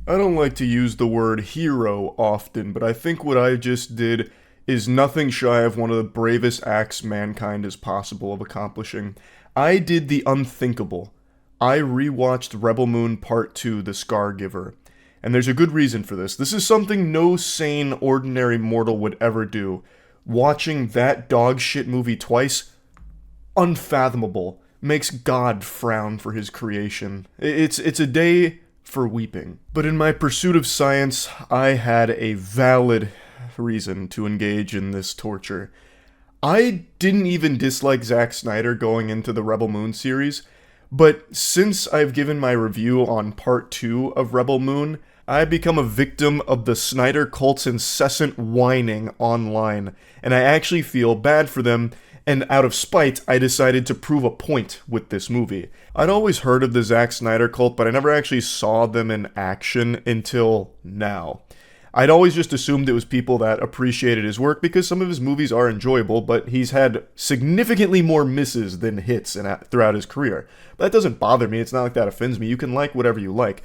I don't like to use the word hero often, but I think what I just did is nothing shy of one of the bravest acts mankind is possible of accomplishing. I did the unthinkable. I rewatched Rebel Moon Part 2, The Scargiver. And there's a good reason for this. This is something no sane, ordinary mortal would ever do. Watching that dog shit movie twice, unfathomable. Makes God frown for his creation. It's a day for weeping. But in my pursuit of science, I had a valid reason to engage in this torture. I didn't even dislike Zack Snyder going into the Rebel Moon series, but since I've given my review on part 2 of Rebel Moon, I've become a victim of the Snyder cult's incessant whining online, and I actually feel bad for them, and out of spite, I decided to prove a point with this movie. I'd always heard of the Zack Snyder cult, but I never actually saw them in action until now. I'd always just assumed it was people that appreciated his work because some of his movies are enjoyable, but he's had significantly more misses than hits throughout his career. But that doesn't bother me, it's not like that offends me, you can like whatever you like.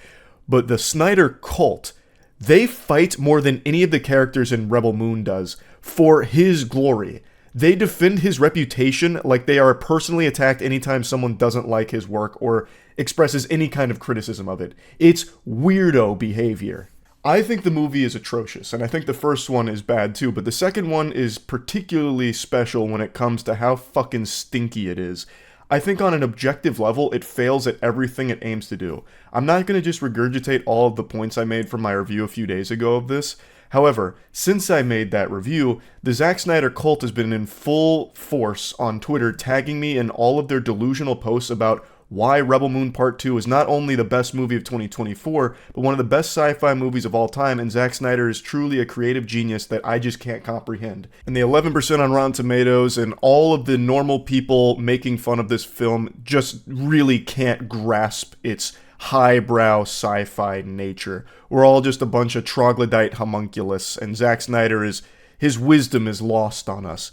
But the Snyder cult, they fight more than any of the characters in Rebel Moon does for his glory. They defend his reputation like they are personally attacked anytime someone doesn't like his work or expresses any kind of criticism of it. It's weirdo behavior. I think the movie is atrocious, and I think the first one is bad too, but the second one is particularly special when it comes to how fucking stinky it is. I think on an objective level, it fails at everything it aims to do. I'm not going to just regurgitate all of the points I made from my review a few days ago of this. However, since I made that review, the Zack Snyder cult has been in full force on Twitter, tagging me in all of their delusional posts about why Rebel Moon Part 2 is not only the best movie of 2024, but one of the best sci-fi movies of all time, and Zack Snyder is truly a creative genius that I just can't comprehend. And the 11% on Rotten Tomatoes and all of the normal people making fun of this film just really can't grasp its highbrow sci-fi nature. We're all just a bunch of troglodyte homunculus, and Zack Snyder his wisdom is lost on us.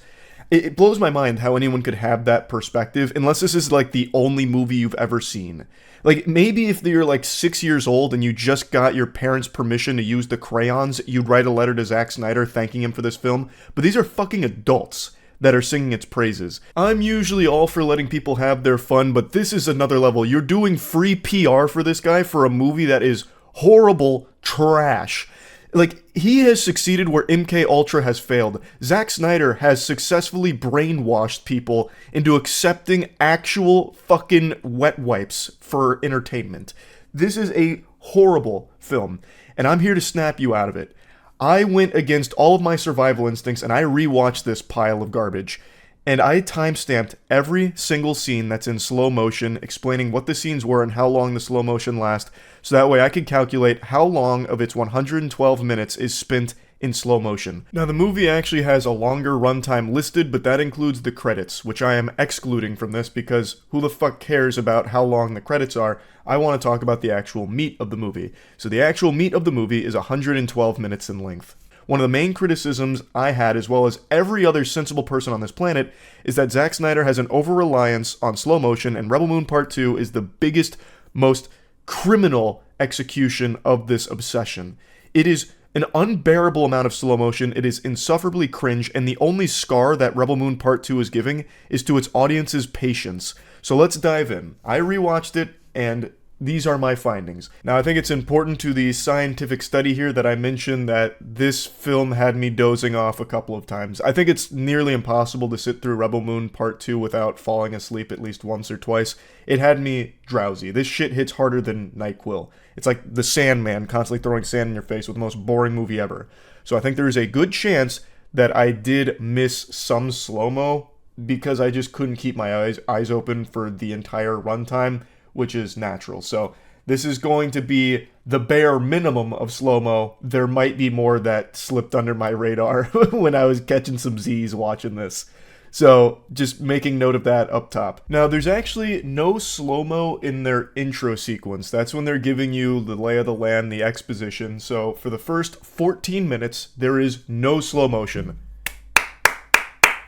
It blows my mind how anyone could have that perspective, unless this is like the only movie you've ever seen. Like, maybe if you're like 6 years old and you just got your parents' permission to use the crayons, you'd write a letter to Zack Snyder thanking him for this film, but these are fucking adults that are singing its praises. I'm usually all for letting people have their fun, but this is another level. You're doing free PR for this guy for a movie that is horrible trash. Like, he has succeeded where MK Ultra has failed. Zack Snyder has successfully brainwashed people into accepting actual fucking wet wipes for entertainment. This is a horrible film, and I'm here to snap you out of it. I went against all of my survival instincts, and I rewatched this pile of garbage. And I timestamped every single scene that's in slow motion, explaining what the scenes were and how long the slow motion lasts, so that way I could calculate how long of its 112 minutes is spent in slow motion. Now, the movie actually has a longer runtime listed, but that includes the credits, which I am excluding from this because who the fuck cares about how long the credits are? I want to talk about the actual meat of the movie. So the actual meat of the movie is 112 minutes in length. One of the main criticisms I had, as well as every other sensible person on this planet, is that Zack Snyder has an over-reliance on slow motion, and Rebel Moon Part 2 is the biggest, most criminal execution of this obsession. It is an unbearable amount of slow motion, it is insufferably cringe, and the only scar that Rebel Moon Part 2 is giving is to its audience's patience. So let's dive in. I rewatched it, and these are my findings. Now, I think it's important to the scientific study here that I mentioned that this film had me dozing off a couple of times. I think it's nearly impossible to sit through Rebel Moon Part 2 without falling asleep at least once or twice. It had me drowsy. This shit hits harder than NyQuil. It's like the Sandman constantly throwing sand in your face with the most boring movie ever. So I think there is a good chance that I did miss some slow-mo because I just couldn't keep my eyes open for the entire runtime, which is natural. So this is going to be the bare minimum of slow-mo. There might be more that slipped under my radar when I was catching some Z's watching this. So just making note of that up top. Now, there's actually no slow-mo in their intro sequence. That's when they're giving you the lay of the land, the exposition. So for the first 14 minutes, there is no slow motion.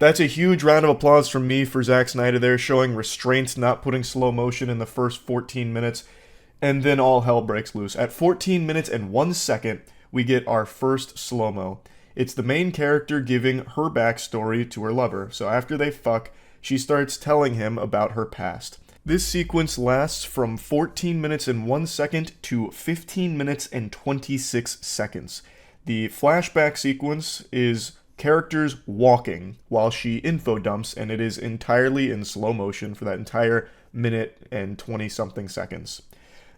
That's a huge round of applause from me for Zack Snyder there, showing restraint, not putting slow motion in the first 14 minutes. And then all hell breaks loose. At 14 minutes and 1 second, we get our first slow-mo. It's the main character giving her backstory to her lover. So after they fuck, she starts telling him about her past. This sequence lasts from 14 minutes and 1 second to 15 minutes and 26 seconds. The flashback sequence is characters walking while she info dumps, and it is entirely in slow motion for that entire minute and 20 something seconds.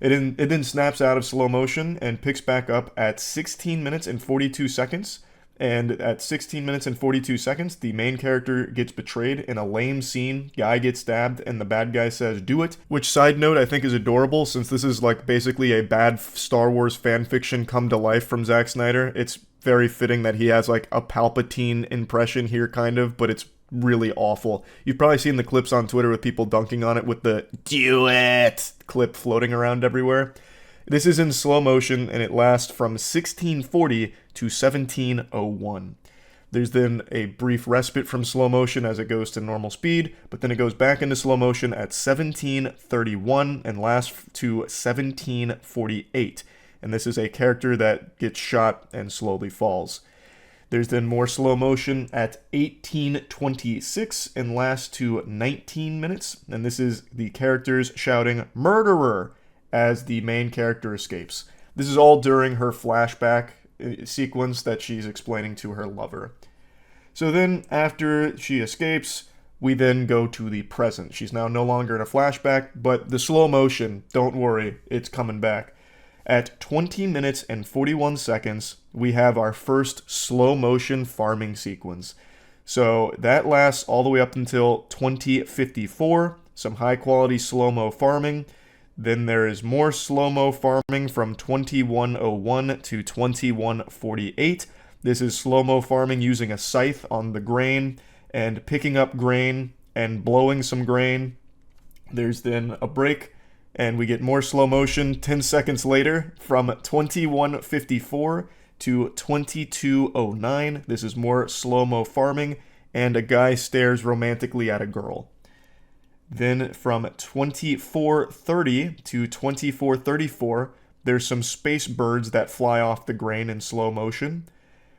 It then snaps out of slow motion and picks back up at 16 minutes and 42 seconds. And at 16 minutes and 42 seconds, the main character gets betrayed in a lame scene. Guy gets stabbed, and the bad guy says, "Do it." Which, side note, I think is adorable, since this is like basically a bad Star Wars fanfiction come to life from Zack Snyder. It's very fitting that he has like a Palpatine impression here, kind of, but it's really awful. You've probably seen the clips on Twitter with people dunking on it with the "do it" clip floating around everywhere. This is in slow motion, and it lasts from 1640 to 1701. There's then a brief respite from slow motion as it goes to normal speed, but then it goes back into slow motion at 1731 and lasts to 1748. And this is a character that gets shot and slowly falls. There's then more slow motion at 1826 and lasts to 19 minutes. And this is the characters shouting "murderer" as the main character escapes. This is all during her flashback sequence that she's explaining to her lover. So then, after she escapes, we then go to the present. She's now no longer in a flashback, but the slow motion, don't worry, it's coming back. At 20 minutes and 41 seconds, we have our first slow motion farming sequence. So that lasts all the way up until 2054, some high quality slow-mo farming. Then there is more slow-mo farming from 2101 to 2148. This is slow-mo farming using a scythe on the grain and picking up grain and blowing some grain. There's then a break, and we get more slow motion 10 seconds later from 2154 to 2209. This is more slow-mo farming, and a guy stares romantically at a girl. Then from 2430 to 2434, there's some space birds that fly off the grain in slow motion.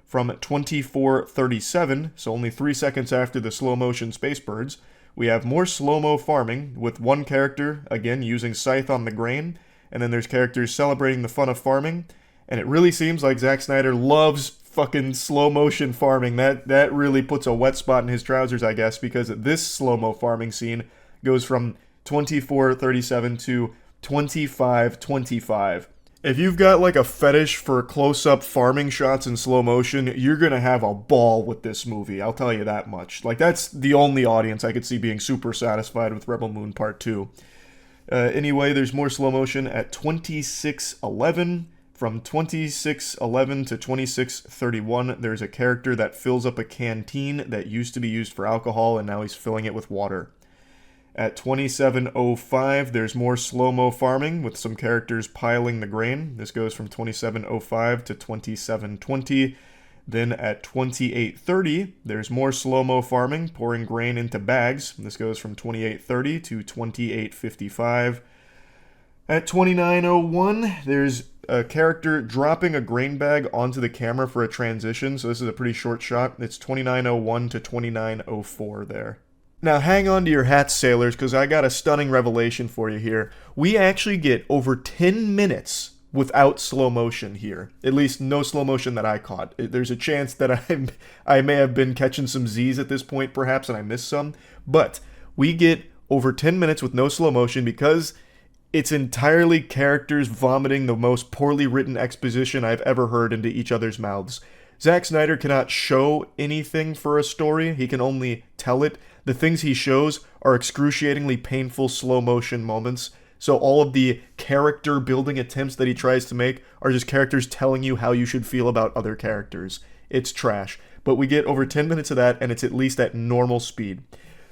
From 2437, so only 3 seconds after the slow motion space birds, we have more slow-mo farming with one character, again, using scythe on the grain, and then there's characters celebrating the fun of farming, and it really seems like Zack Snyder loves fucking slow-motion farming. That really puts a wet spot in his trousers, I guess, because this slow-mo farming scene goes from 2437 to 2525. If you've got like a fetish for close-up farming shots in slow motion, you're gonna have a ball with this movie, I'll tell you that much. Like, that's the only audience I could see being super satisfied with Rebel Moon Part 2. Anyway, there's more slow motion at 2611. From 2611 to 2631, there's a character that fills up a canteen that used to be used for alcohol, and now he's filling it with water. At 2705, there's more slow-mo farming with some characters piling the grain. This goes from 2705 to 2720. Then at 2830, there's more slow-mo farming, pouring grain into bags. This goes from 2830 to 2855. At 2901, there's a character dropping a grain bag onto the camera for a transition. So this is a pretty short shot. It's 2901 to 2904 there. Now hang on to your hats, sailors, because I got a stunning revelation for you here. We actually get over 10 minutes without slow motion here. At least no slow motion that I caught. There's a chance that I may have been catching some Z's at this point, perhaps, and I missed some. But we get over 10 minutes with no slow motion because it's entirely characters vomiting the most poorly written exposition I've ever heard into each other's mouths. Zack Snyder cannot show anything for a story. He can only tell it. The things he shows are excruciatingly painful slow motion moments. So all of the character building attempts that he tries to make are just characters telling you how you should feel about other characters. It's trash. But we get over 10 minutes of that, and it's at least at normal speed.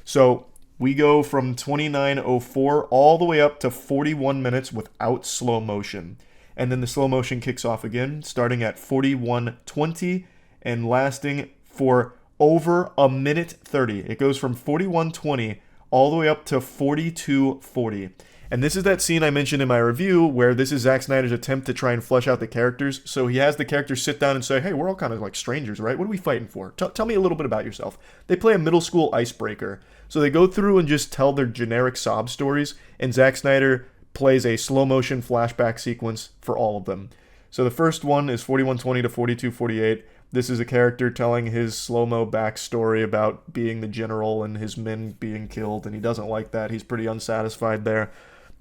So we go from 2904 all the way up to 41 minutes without slow motion. And then the slow motion kicks off again, starting at 4120 and lasting for over a minute 30. It goes from 4120 all the way up to 4240. And this is that scene I mentioned in my review where this is Zack Snyder's attempt to try and flesh out the characters. So he has the characters sit down and say, hey, we're all kind of like strangers, right? What are we fighting for? Tell me a little bit about yourself. They play a middle school icebreaker. So they go through and just tell their generic sob stories, and Zack Snyder plays a slow motion flashback sequence for all of them. So the first one is 4120 to 4248. This is a character telling his slow-mo backstory about being the general and his men being killed, and he doesn't like that. He's pretty unsatisfied there.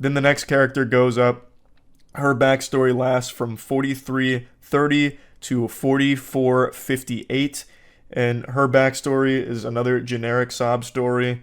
Then the next character goes up. Her backstory lasts from 4330 to 4458, and her backstory is another generic sob story.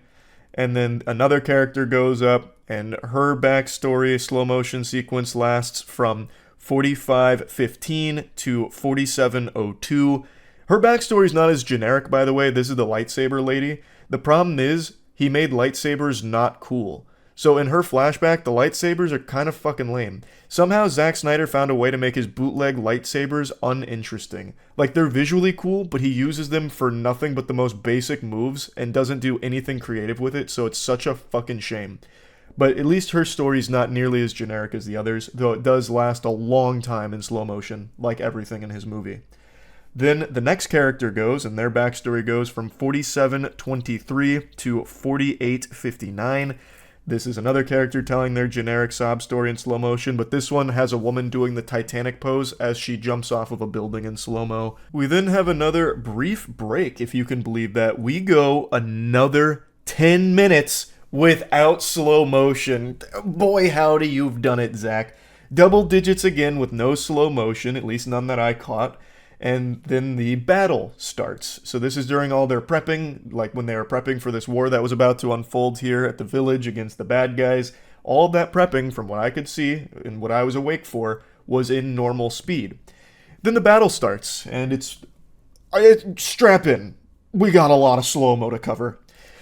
And then another character goes up, and her backstory slow motion sequence lasts from 4515 to 4702. Her backstory is not as generic, by the way. This is the lightsaber lady. The problem is, he made lightsabers not cool. So in her flashback, the lightsabers are kind of fucking lame. Somehow Zack Snyder found a way to make his bootleg lightsabers uninteresting. Like, they're visually cool, but he uses them for nothing but the most basic moves and doesn't do anything creative with it, so it's such a fucking shame. But at least her story's not nearly as generic as the others, though it does last a long time in slow motion, like everything in his movie. Then the next character goes, and their backstory goes from 4723 to 4859. This is another character telling their generic sob story in slow motion, but this one has a woman doing the Titanic pose as she jumps off of a building in slow-mo. We then have another brief break, if you can believe that. We go another 10 minutes without slow motion. Boy, howdy, you've done it, Zach. Double digits again with no slow motion, at least none that I caught. And then the battle starts. So this is during all their prepping, like when they were prepping for this war that was about to unfold here at the village against the bad guys. All that prepping, from what I could see and what I was awake for, was in normal speed. Then the battle starts, and it's strap in. We got a lot of slow-mo to cover.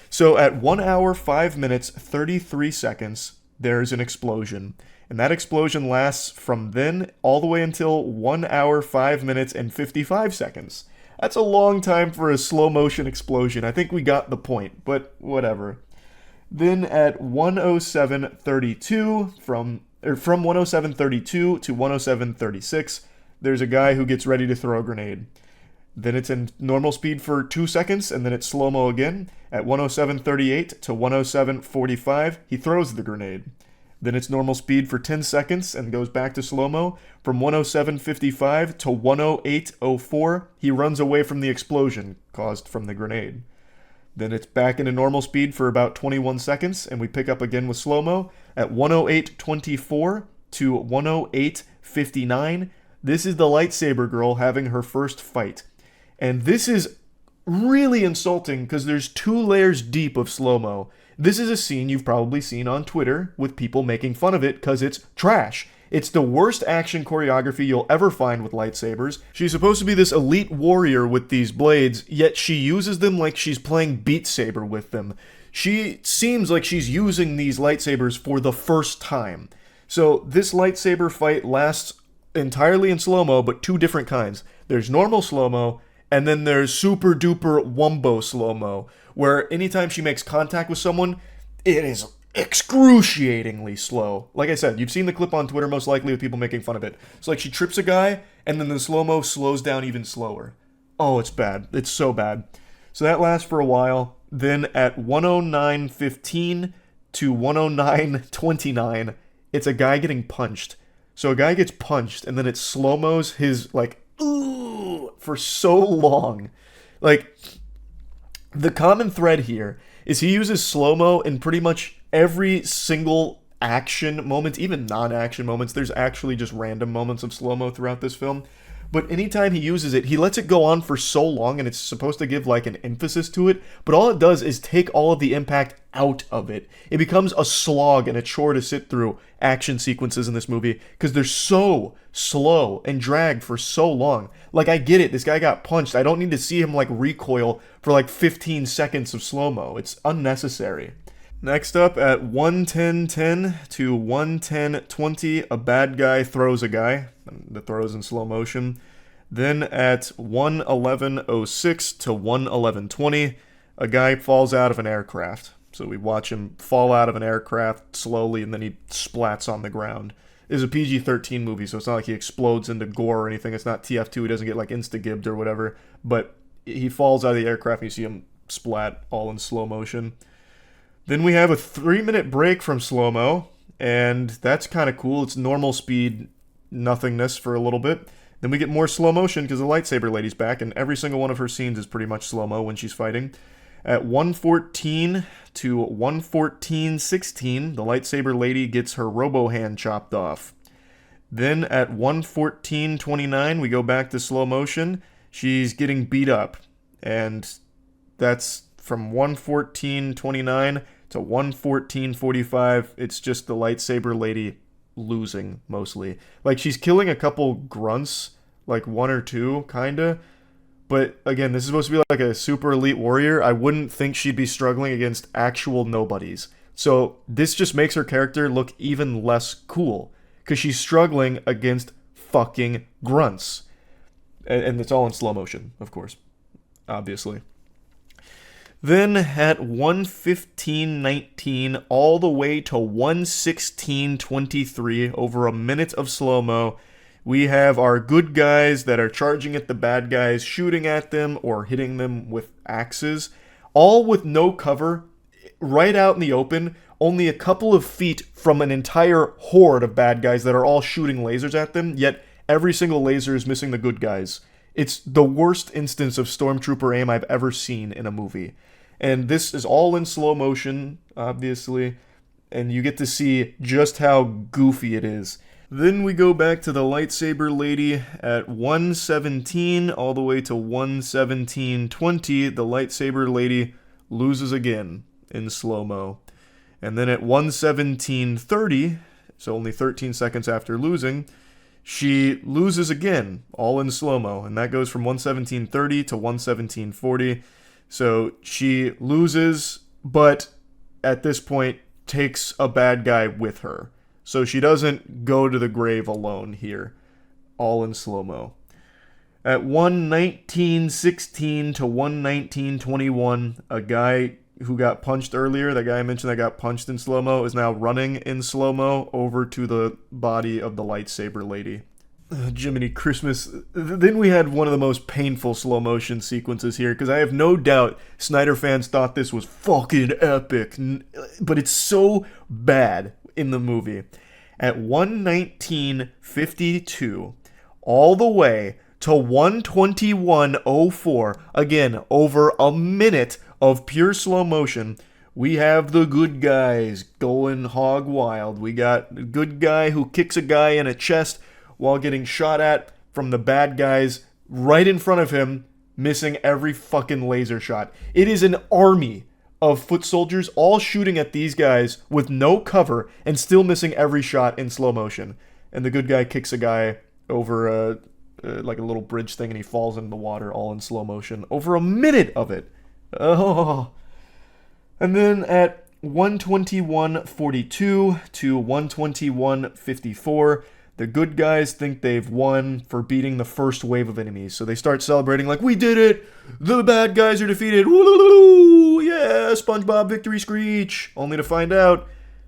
So at 1 hour, 5 minutes, 33 seconds, there's an explosion. And that explosion lasts from then all the way until 1 hour, 5 minutes, and 55 seconds. That's a long time for a slow motion explosion. I think we got the point, but whatever. Then at 107:32, from 107:32 to 107:36, there's a guy who gets ready to throw a grenade. Then it's in normal speed for 2 seconds, and then it's slow-mo again. At 107:38 to 107:45, he throws the grenade. Then it's normal speed for 10 seconds and goes back to slow-mo. From 107:55 to 108:04, he runs away from the explosion caused from the grenade. Then it's back into normal speed for about 21 seconds, and we pick up again with slow-mo. At 108:24 to 108:59, this is the lightsaber girl having her first fight. And this is really insulting because there's 2 layers deep of slow-mo. This is a scene you've probably seen on Twitter with people making fun of it because it's trash. It's the worst action choreography you'll ever find with lightsabers. She's supposed to be this elite warrior with these blades, yet she uses them like she's playing Beat Saber with them. She seems like she's using these lightsabers for the first time. So this lightsaber fight lasts entirely in slow-mo, but 2 different kinds. There's normal slow-mo, and then there's super duper wumbo slow-mo, where anytime she makes contact with someone, it is excruciatingly slow. Like I said, you've seen the clip on Twitter most likely with people making fun of it. It's like she trips a guy, and then the slow-mo slows down even slower. Oh, it's bad. It's so bad. So that lasts for a while. Then at 109:15 to 109:29, it's a guy getting punched. So a guy gets punched, and then it slow-mos his, like, ooh, for so long. Like, the common thread here is he uses slow-mo in pretty much every single action moment, even non-action moments. There's actually just random moments of slow-mo throughout this film. But anytime he uses it, he lets it go on for so long, and it's supposed to give like an emphasis to it, but all it does is take all of the impact out of it. It becomes a slog and a chore to sit through action sequences in this movie because they're so slow and dragged for so long. Like, I get it, this guy got punched. I don't need to see him like recoil for like 15 seconds of slow-mo. It's unnecessary. Next up, at 1:10:10 to 1:10:20, a bad guy throws a guy. The throw's in slow motion. Then at 1:11:06 to 1:11:20, a guy falls out of an aircraft. So we watch him fall out of an aircraft slowly, and then he splats on the ground. It's a PG-13 movie, so it's not like he explodes into gore or anything. It's not TF2. He doesn't get like insta-gibbed or whatever. But he falls out of the aircraft, and you see him splat all in slow motion. Then we have a 3-minute break from slow-mo, and that's kind of cool. It's normal speed nothingness for a little bit. Then we get more slow motion because the lightsaber lady's back, and every single one of her scenes is pretty much slow-mo when she's fighting. At 1:14 to 1:14:16, the lightsaber lady gets her robo-hand chopped off. Then at 1:14:29, we go back to slow motion. She's getting beat up, and that's from 1:14:29 to 1:14:45. It's just the lightsaber lady losing, mostly. Like, she's killing a couple grunts, like one or two, kinda. But again, this is supposed to be like a super elite warrior. I wouldn't think she'd be struggling against actual nobodies. So this just makes her character look even less cool, because she's struggling against fucking grunts. And it's all in slow motion, of course, obviously. Then at 1:15:19 all the way to 1:16:23, over a minute of slow-mo, we have our good guys that are charging at the bad guys, shooting at them or hitting them with axes, all with no cover, right out in the open, only a couple of feet from an entire horde of bad guys that are all shooting lasers at them, yet every single laser is missing the good guys. It's the worst instance of stormtrooper aim I've ever seen in a movie. And this is all in slow motion, obviously, and you get to see just how goofy it is. Then we go back to the lightsaber lady at 1:17 all the way to 1:17:20. The lightsaber lady loses again in slow-mo. And then at 1:17:30, so only 13 seconds after losing, she loses again, all in slow-mo. And that goes from 1:17:30 to 1:17:40. So she loses, but at this point takes a bad guy with her. So she doesn't go to the grave alone here, all in slow-mo. At 1:19:16 to 1:19:21, a guy who got punched earlier, that guy I mentioned that got punched in slow-mo, is now running in slow-mo over to the body of the lightsaber lady. Jiminy Christmas. Then we had one of the most painful slow motion sequences here, because I have no doubt Snyder fans thought this was fucking epic, but it's so bad in the movie. At 1:19:52, all the way to 1:21:04, again, over a minute of pure slow motion, we have the good guys going hog wild. We got a good guy who kicks a guy in a chest while getting shot at from the bad guys right in front of him, missing every fucking laser shot. It is an army of foot soldiers all shooting at these guys with no cover and still missing every shot in slow motion. And the good guy kicks a guy over like a little bridge thing, and he falls in the water, all in slow motion. Over a minute of it. Oh. And then at 1:21:42 to 1:21:54, the good guys think they've won for beating the first wave of enemies. So they start celebrating like, we did it! The bad guys are defeated! Woo! Yeah, SpongeBob victory screech! Only to find out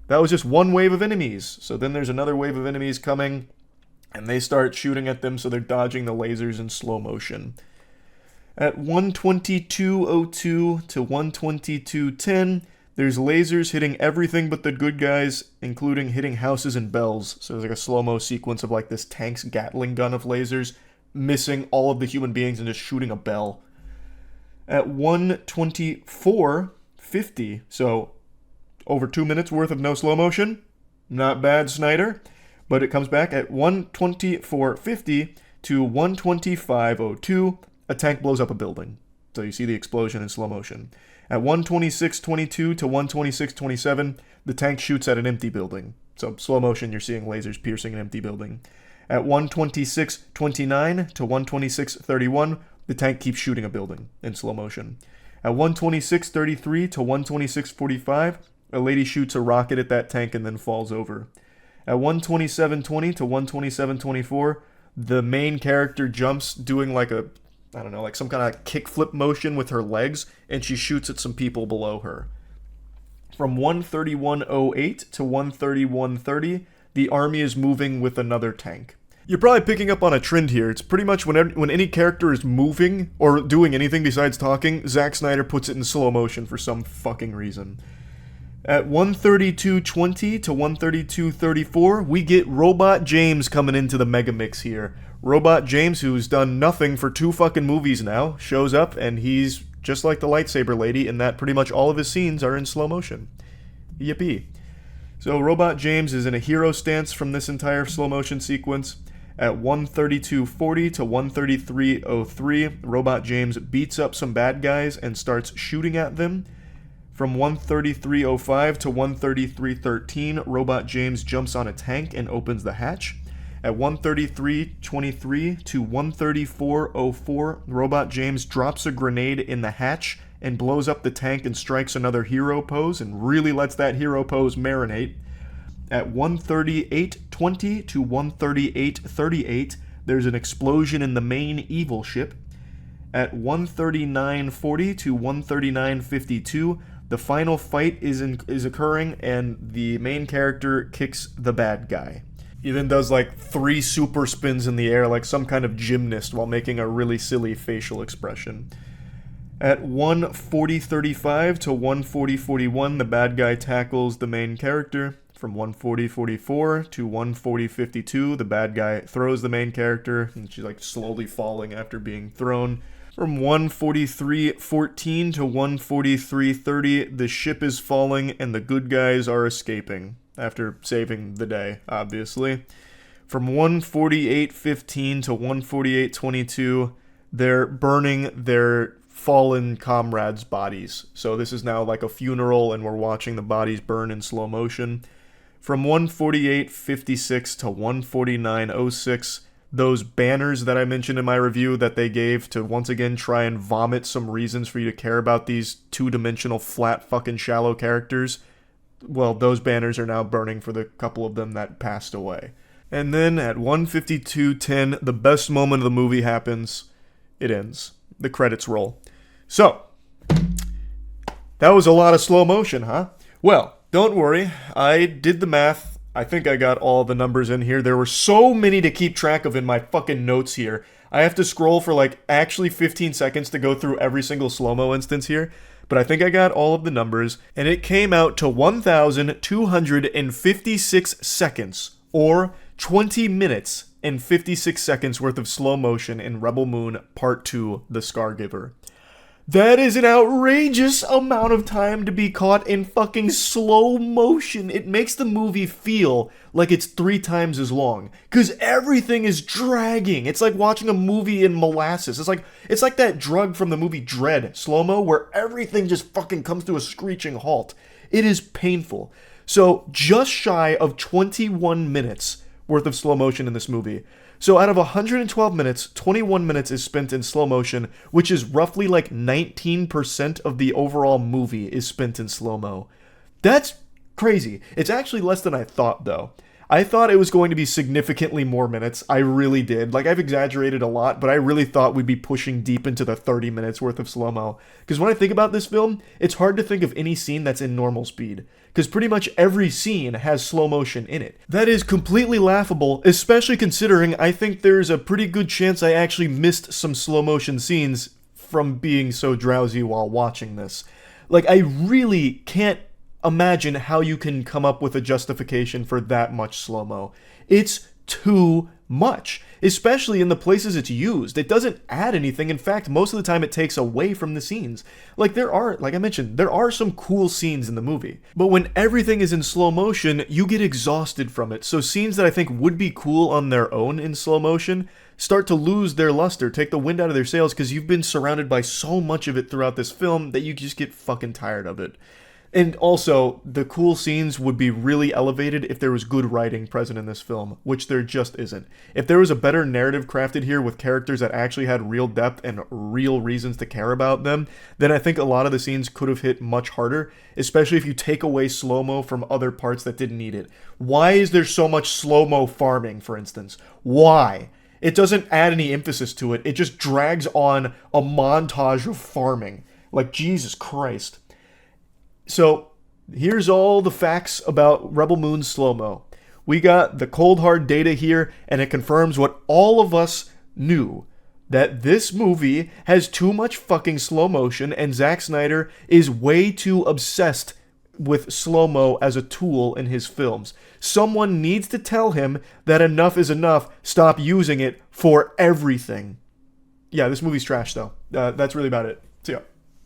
that was just one wave of enemies. So then there's another wave of enemies coming, and they start shooting at them, so they're dodging the lasers in slow motion. At 1:22:02 to 1:22:10, there's lasers hitting everything but the good guys, including hitting houses and bells. So there's like a slow-mo sequence of like this tank's Gatling gun of lasers, missing all of the human beings and just shooting a bell. At 1:24:50, so over 2 minutes worth of no slow motion. Not bad, Snyder. But it comes back at 1:24:50 to 1:25:02, a tank blows up a building. So you see the explosion in slow motion. At 1:26:22 to 1:26:27, the tank shoots at an empty building. So slow motion, you're seeing lasers piercing an empty building. At 1:26:29 to 1:26:31, the tank keeps shooting a building in slow motion. At 1:26:33 to 1:26:45, a lady shoots a rocket at that tank and then falls over. At 1:27:20 to 1:27:24, the main character jumps doing like a, I don't know, like some kind of kickflip motion with her legs, and she shoots at some people below her. From 131:08 to 131:30, the army is moving with another tank. You're probably picking up on a trend here. It's pretty much when any character is moving or doing anything besides talking, Zack Snyder puts it in slow motion for some fucking reason. At 132:20 to 132:34, we get Robot James coming into the mega mix here. Robot James, who's done nothing for 2 fucking movies now, shows up and he's just like the lightsaber lady in that pretty much all of his scenes are in slow motion. Yippee. So Robot James is in a hero stance from this entire slow motion sequence. At 132:40 to 133:03, Robot James beats up some bad guys and starts shooting at them. From 133:05 to 133:13, Robot James jumps on a tank and opens the hatch. At 133:23 to 134:04, Robot James drops a grenade in the hatch and blows up the tank and strikes another hero pose and really lets that hero pose marinate. At 138:20 to 138:38, there's an explosion in the main evil ship. At 139:40 to 139:52, the final fight is occurring and the main character kicks the bad guy. He then does like 3 super spins in the air like some kind of gymnast while making a really silly facial expression. At 140:35 to 140:41, the bad guy tackles the main character. From 140:44 to 140:52, the bad guy throws the main character, and she's like slowly falling after being thrown. From 143:14 to 143:30, the ship is falling and the good guys are escaping, after saving the day, obviously. From 148:15 to 148:22, they're burning their fallen comrades' bodies. So this is now like a funeral and we're watching the bodies burn in slow motion. From 148:56 to 149:06, those banners that I mentioned in my review that they gave to once again try and vomit some reasons for you to care about these 2-dimensional flat fucking shallow characters, well, those banners are now burning for the couple of them that passed away. And then at 152:10, the best moment of the movie happens. It ends. The credits roll. So, that was a lot of slow motion, huh? Well, don't worry, I did the math. I think I got all the numbers in here. There were so many to keep track of in my fucking notes here. I have to scroll for like actually 15 seconds to go through every single slow-mo instance here. But I think I got all of the numbers, and it came out to 1,256 seconds, or 20 minutes and 56 seconds worth of slow motion in Rebel Moon Part 2, The Scargiver. That is an outrageous amount of time to be caught in fucking slow motion. It makes the movie feel like it's 3 times as long, because everything is dragging. It's like watching a movie in molasses. It's like that drug from the movie Dread, slow-mo, where everything just fucking comes to a screeching halt. It is painful. So, just shy of 21 minutes worth of slow motion in this movie. So out of 112 minutes, 21 minutes is spent in slow motion, which is roughly like 19% of the overall movie is spent in slow-mo. That's crazy. It's actually less than I thought, though. I thought it was going to be significantly more minutes. I really did. Like, I've exaggerated a lot, but I really thought we'd be pushing deep into the 30 minutes worth of slow-mo. Because when I think about this film, it's hard to think of any scene that's in normal speed. Because pretty much every scene has slow motion in it. That is completely laughable, especially considering I think there's a pretty good chance I actually missed some slow motion scenes from being so drowsy while watching this. Like, I really can't imagine how you can come up with a justification for that much slow-mo. It's too much, especially in the places it's used. It doesn't add anything. In fact, most of the time it takes away from the scenes. Like I mentioned, there are some cool scenes in the movie. But when everything is in slow motion, you get exhausted from it. So scenes that I think would be cool on their own in slow motion start to lose their luster, take the wind out of their sails, because you've been surrounded by so much of it throughout this film that you just get fucking tired of it. And also, the cool scenes would be really elevated if there was good writing present in this film, which there just isn't. If there was a better narrative crafted here with characters that actually had real depth and real reasons to care about them, then I think a lot of the scenes could have hit much harder, especially if you take away slow-mo from other parts that didn't need it. Why is there so much slow-mo farming, for instance? Why? It doesn't add any emphasis to it. It just drags on a montage of farming. Like, Jesus Christ. So, Here's all the facts about Rebel Moon slow-mo. We got the cold hard data here, and it confirms what all of us knew. That this movie has too much fucking slow motion, and Zack Snyder is way too obsessed with slow-mo as a tool in his films. Someone needs to tell him that enough is enough. Stop using it for everything. Yeah, this movie's trash, though. That's really about it. See ya.